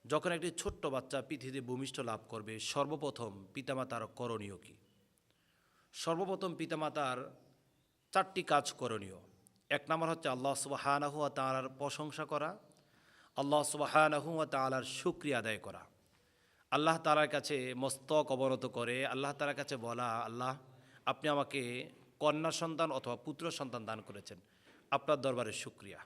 যখন একটি ছোট্ট বাচ্চা পৃথিবীতে ভূমিষ্ঠ লাভ করবে, সর্বপ্রথম পিতামাতার করণীয় কী? সর্বপ্রথম পিতামাতার 4টি কাজ করণীয়। এক নম্বর হচ্ছে আল্লাহ সুবহানাহু ওয়া তাআলার প্রশংসা করা, আল্লাহ সুবহানাহু ওয়া তাআলার শুকরিয়া আদায় করা, আল্লাহ তাআলার কাছে মস্তক অবনত করে আল্লাহ তাআলার কাছে বলা, আল্লাহ আপনি আমাকে কন্যা সন্তান অথবা পুত্র সন্তান দান করেছেন, আপনার দরবারে শুকরিয়া।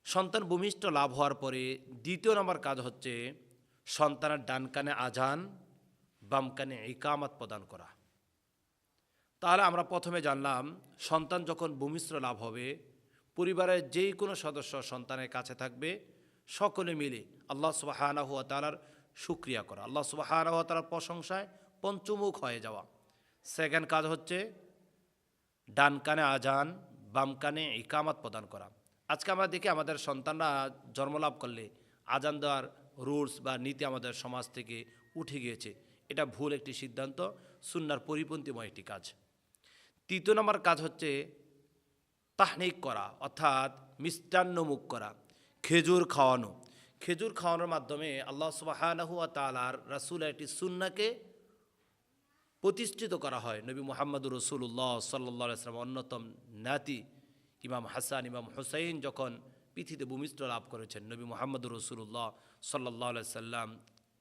সন্তান ভূমিষ্ঠ লাভ হওয়ার পরে দ্বিতীয় নম্বর কাজ হচ্ছে সন্তানের ডান কানে আজান, বাম কানে ইকামত প্রদান করা। তাহলে আমরা প্রথমে জানলাম সন্তান যখন ভূমিষ্ঠ লাভ হবে, পরিবারের যেই কোনো সদস্য সন্তানের কাছে থাকবে, সকলে মিলে আল্লাহ সুবহানাহু ওয়া তাআলার শুকরিয়া করা, আল্লাহ সুবহানাহু ওয়া তাআলার প্রশংসায় পঞ্চমুখ হয়ে যাওয়া। সেকেন্ড কাজ হচ্ছে ডান কানে আজান, বাম কানে ইকামত প্রদান করা। আজকে আমরা দেখি আমাদের সন্তানরা জন্মলাভ করলে আজান দেওয়ার রুলস বা নীতি আমাদের সমাজ থেকে উঠে গিয়েছে। এটা ভুল একটি সিদ্ধান্ত, সুন্নাহর পরিপন্থীময় একটি কাজ। তৃতীয় নম্বর কাজ হচ্ছে তাহনিক করা, অর্থাৎ মিষ্টান্নমুখ করা, খেজুর খাওয়ানো। খেজুর খাওয়ানোর মাধ্যমে আল্লাহ সুবহানাহু ওয়া তাআলার রাসূলের একটি সুন্নাহকে প্রতিষ্ঠিত করা হয়। নবী মুহাম্মদুর রাসূলুল্লাহ সাল্লাল্লাহু আলাইহি ওয়াসাল্লাম অন্যতম নাতি ইমাম হাসান, ইমাম হুসাইন যখন পৃথিবীতে ভূমিষ্ঠ লাভ করেছেন, নবী মুহাম্মদুর রাসূলুল্লাহ সাল্লাল্লাহু আলাইহি সাল্লাম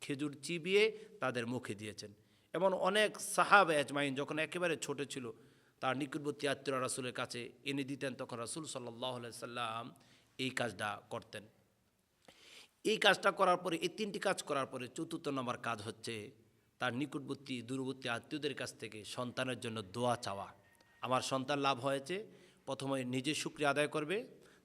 খেজুর চিবিয়ে তাদের মুখে দিয়েছেন। এমন অনেক সাহাবা আজমাইন যখন একেবারে ছোট ছিল, তার নিকটবর্তী আত্মীয়রা রাসূলের কাছে এনে দিতেন, তখন রাসূল সাল্লাল্লাহু আলাইহি সাল্লাম এই কাজটা করতেন। এই কাজটা করার পরে, এই 3টি কাজ করার পরে চতুর্থ নম্বর কাজ হচ্ছে তার নিকটবর্তী দূরবর্তী আত্মীয়দের কাছ থেকে সন্তানের জন্য দোয়া চাওয়া। আমার সন্তান লাভ হয়েছে, প্রথমে নিজে শুকরিয়া আদায় করবে,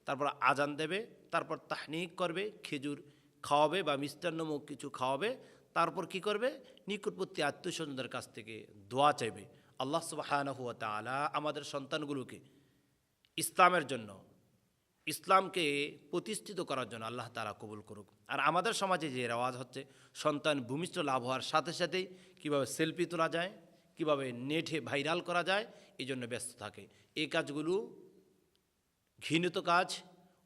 তারপর আজান দেবে, তারপর তাহনিক করবে, খেজুর খাওয়াবে বা মিষ্টান্নমুখ কিছু খাওয়াবে, তারপর কি করবে, নিকটবর্তী আত্মীয় স্বজনদের কাছ থেকে দোয়া চাইবে। আল্লাহ সুবহানাহু ওয়া তাআলা আমাদের সন্তানগুলোকে ইসলামের জন্য, ইসলামকে প্রতিষ্ঠিত করার জন্য আল্লাহ তাআলা কবুল করুক। আর আমাদের সমাজে যে রেওয়াজ হচ্ছে সন্তান ভূমিষ্ঠ লাভ হওয়ার সাথে সাথেই কীভাবে সেলফি তোলা যায়, কীভাবে নেটে ভাইরাল করা যায়, এই জন্য ব্যস্ত থাকে। এই কাজগুলো ঘৃণিত কাজ,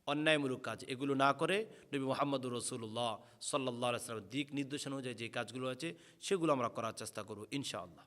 অন্যায়মূলক কাজ। এগুলো না করে নবী মুহাম্মদুর রাসূলুল্লাহ সাল্লাল্লাহু আলাইহি ওয়াসাল্লামের দিক নির্দেশনা অনুযায়ী যে কাজগুলো আছে সেগুলো আমরা করার চেষ্টা করব ইনশাআল্লাহ।